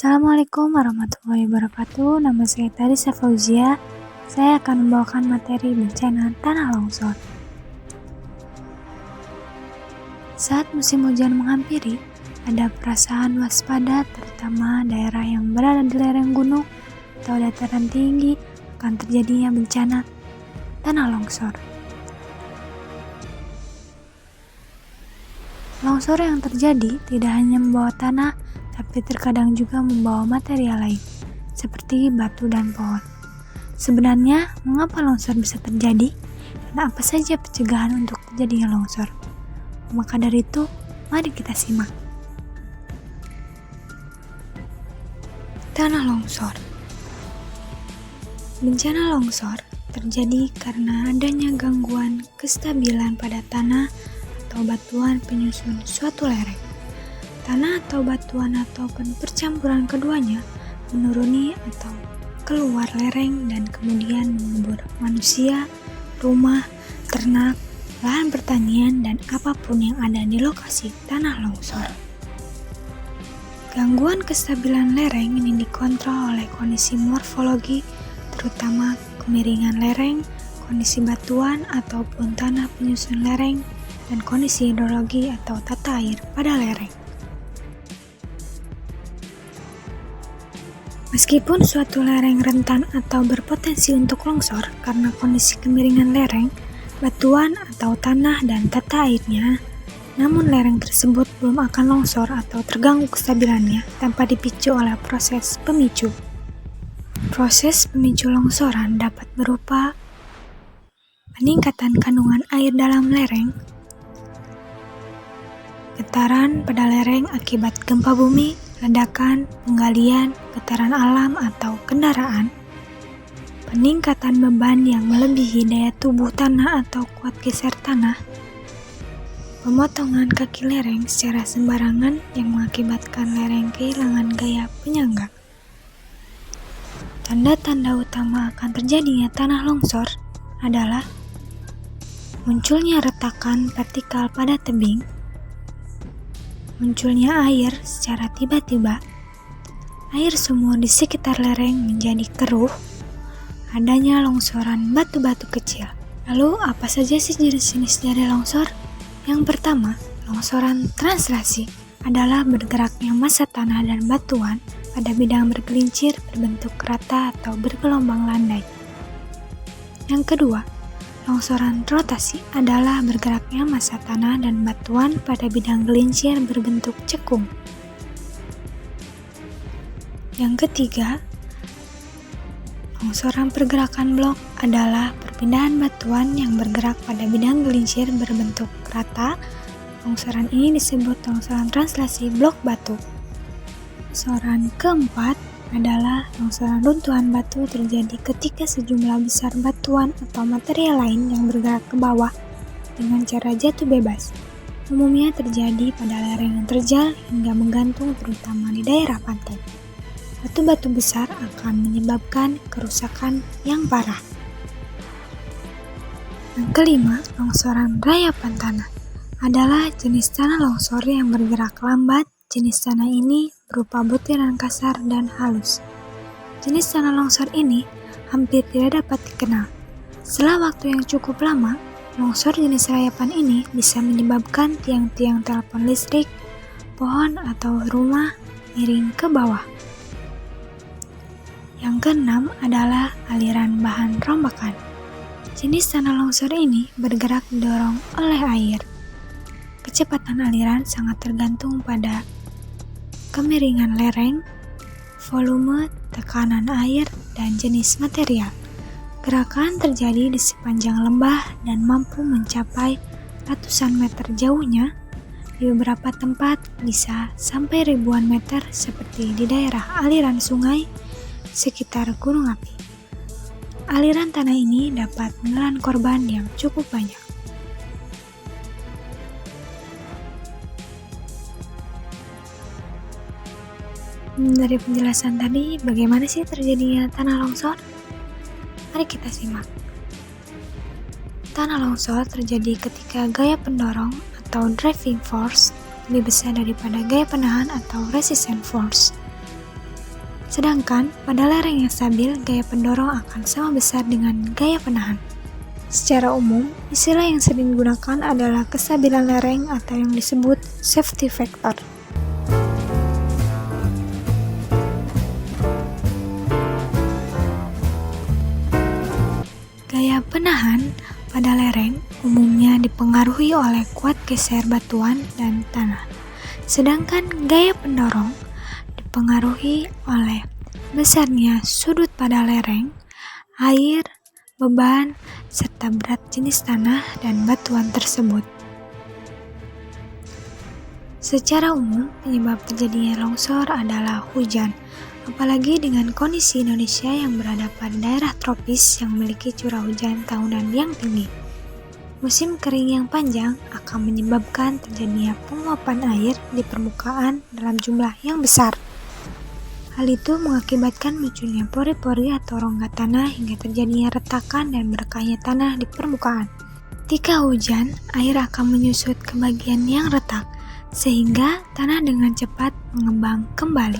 Assalamualaikum warahmatullahi wabarakatuh. Nama saya Tarisa Fauzia. Saya akan membawakan materi bencana tanah longsor. Saat musim hujan menghampiri, ada perasaan waspada terutama daerah yang berada di lereng gunung atau dataran tinggi akan terjadinya bencana tanah longsor. Longsor yang terjadi tidak hanya membawa tanah, tapi terkadang juga membawa material lain, seperti batu dan pohon. Sebenarnya, mengapa longsor bisa terjadi? Dan apa saja pencegahan untuk terjadinya longsor? Maka dari itu, mari kita simak. Tanah longsor. Bencana longsor terjadi karena adanya gangguan kestabilan pada tanah atau batuan penyusun suatu lereng. Tanah atau batuan ataupun percampuran keduanya menuruni atau keluar lereng dan kemudian mengubur manusia, rumah, ternak, lahan pertanian, dan apapun yang ada di lokasi tanah longsor. Gangguan kestabilan lereng ini dikontrol oleh kondisi morfologi, terutama kemiringan lereng, kondisi batuan ataupun tanah penyusun lereng, dan kondisi hidrologi atau tata air pada lereng. Meskipun suatu lereng rentan atau berpotensi untuk longsor karena kondisi kemiringan lereng, batuan atau tanah dan tata airnya, namun lereng tersebut belum akan longsor atau terganggu kestabilannya tanpa dipicu oleh proses pemicu. Proses pemicu longsoran dapat berupa peningkatan kandungan air dalam lereng, getaran pada lereng akibat gempa bumi, ledakan, penggalian, getaran alam atau kendaraan, peningkatan beban yang melebihi daya tubuh tanah atau kuat geser tanah, pemotongan kaki lereng secara sembarangan yang mengakibatkan lereng kehilangan gaya penyangga. Tanda-tanda utama akan terjadinya tanah longsor adalah munculnya retakan vertikal pada tebing, munculnya air secara tiba-tiba, air sumur di sekitar lereng menjadi keruh, adanya longsoran batu-batu kecil. Lalu apa saja sih jenis-jenis dari longsor? Yang pertama, longsoran translasi adalah bergeraknya massa tanah dan batuan pada bidang bergelincir berbentuk rata atau bergelombang landai. Yang kedua, longsoran rotasi adalah bergeraknya massa tanah dan batuan pada bidang gelincir berbentuk cekung. Yang ketiga, longsoran pergerakan blok adalah perpindahan batuan yang bergerak pada bidang gelincir berbentuk rata. Longsoran ini disebut longsoran translasi blok batu. Longsoran keempat adalah longsoran runtuhan batu terjadi ketika sejumlah besar batuan atau material lain yang bergerak ke bawah dengan cara jatuh bebas. Umumnya terjadi pada lereng yang terjal hingga menggantung terutama di daerah pantai. Batu-batu besar akan menyebabkan kerusakan yang parah. Yang kelima, longsoran rayapan tanah adalah jenis tanah longsor yang bergerak lambat. Jenis tanah ini berupa butiran kasar dan halus. Jenis tanah longsor ini hampir tidak dapat dikenal. Setelah waktu yang cukup lama, longsor jenis rayapan ini bisa menyebabkan tiang-tiang telepon listrik, pohon atau rumah miring ke bawah. Yang keenam adalah aliran bahan rombakan. Jenis tanah longsor ini bergerak didorong oleh air. Kecepatan aliran sangat tergantung pada kemiringan lereng, volume, tekanan air, dan jenis material. Gerakan terjadi di sepanjang lembah dan mampu mencapai ratusan meter jauhnya. Di beberapa tempat bisa sampai ribuan meter seperti di daerah aliran sungai sekitar gunung api. Aliran tanah ini dapat menelan korban yang cukup banyak. Dari penjelasan tadi, bagaimana sih terjadinya tanah longsor? Mari kita simak. Tanah longsor terjadi ketika gaya pendorong atau driving force lebih besar daripada gaya penahan atau resistance force. Sedangkan pada lereng yang stabil, gaya pendorong akan sama besar dengan gaya penahan. Secara umum, istilah yang sering digunakan adalah kestabilan lereng atau yang disebut safety factor. Gaya penahan pada lereng umumnya dipengaruhi oleh kuat geser batuan dan tanah. Sedangkan gaya pendorong dipengaruhi oleh besarnya sudut pada lereng, air, beban, serta berat jenis tanah dan batuan tersebut. Secara umum, penyebab terjadinya longsor adalah hujan, apalagi dengan kondisi Indonesia yang berada pada daerah tropis yang memiliki curah hujan tahunan yang tinggi. Musim kering yang panjang akan menyebabkan terjadinya penguapan air di permukaan dalam jumlah yang besar. Hal itu mengakibatkan munculnya pori-pori atau rongga tanah hingga terjadinya retakan dan merekahnya tanah di permukaan. Ketika hujan, air akan menyusut ke bagian yang retak, sehingga tanah dengan cepat mengembang kembali.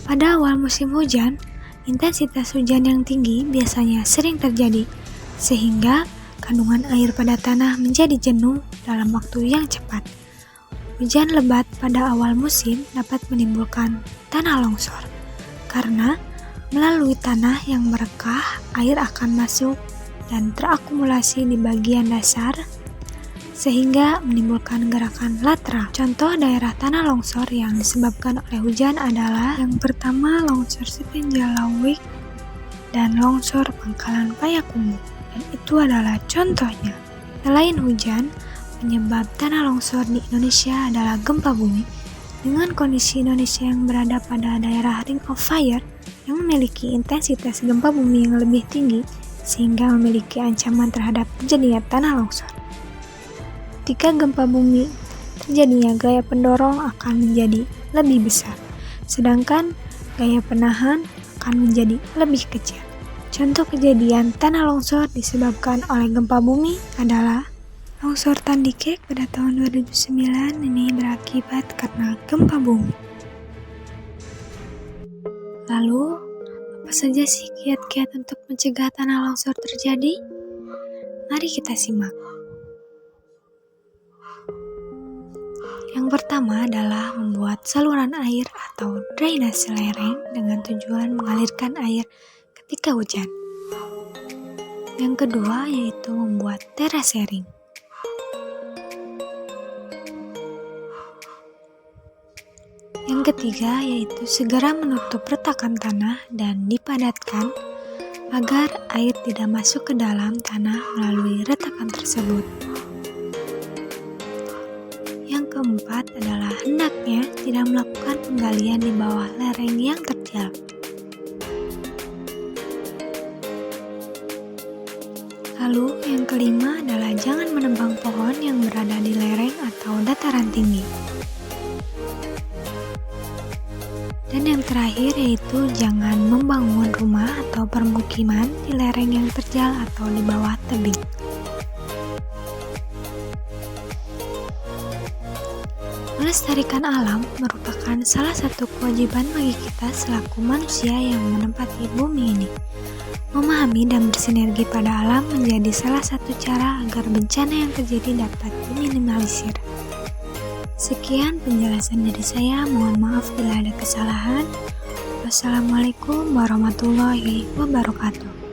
Pada awal musim hujan, intensitas hujan yang tinggi biasanya sering terjadi, sehingga kandungan air pada tanah menjadi jenuh dalam waktu yang cepat. Hujan lebat pada awal musim dapat menimbulkan tanah longsor, karena melalui tanah yang merekah, air akan masuk dan terakumulasi di bagian dasar, sehingga menimbulkan gerakan lateral. Contoh daerah tanah longsor yang disebabkan oleh hujan adalah yang pertama longsor Sepenjala Lawik dan longsor Pangkalan Payakumbuh, dan itu adalah contohnya. Selain hujan, penyebab tanah longsor di Indonesia adalah gempa bumi. Dengan kondisi Indonesia yang berada pada daerah Ring of Fire yang memiliki intensitas gempa bumi yang lebih tinggi, sehingga memiliki ancaman terhadap terjadinya tanah longsor. Ketika gempa bumi terjadinya, gaya pendorong akan menjadi lebih besar, sedangkan gaya penahan akan menjadi lebih kecil. Contoh kejadian tanah longsor disebabkan oleh gempa bumi adalah longsor Tandike pada tahun 2009. Ini berakibat karena gempa bumi. Lalu, apa saja sih kiat-kiat untuk mencegah tanah longsor terjadi? Mari kita simak. Yang pertama adalah membuat saluran air atau drainase lereng dengan tujuan mengalirkan air ketika hujan. Yang kedua yaitu membuat terasering. Yang ketiga yaitu segera menutup retakan tanah dan dipadatkan agar air tidak masuk ke dalam tanah melalui retakan tersebut. Yang keempat adalah hendaknya tidak melakukan penggalian di bawah lereng yang terjal. Lalu yang kelima adalah jangan menebang pohon yang berada di lereng atau dataran tinggi. Dan yang terakhir yaitu jangan membangun rumah atau permukiman di lereng yang terjal atau di bawah tebing. Melestarikan alam merupakan salah satu kewajiban bagi kita selaku manusia yang menempati bumi ini. Memahami dan bersinergi pada alam menjadi salah satu cara agar bencana yang terjadi dapat diminimalisir. Sekian penjelasan dari saya, mohon maaf bila ada kesalahan. Wassalamualaikum warahmatullahi wabarakatuh.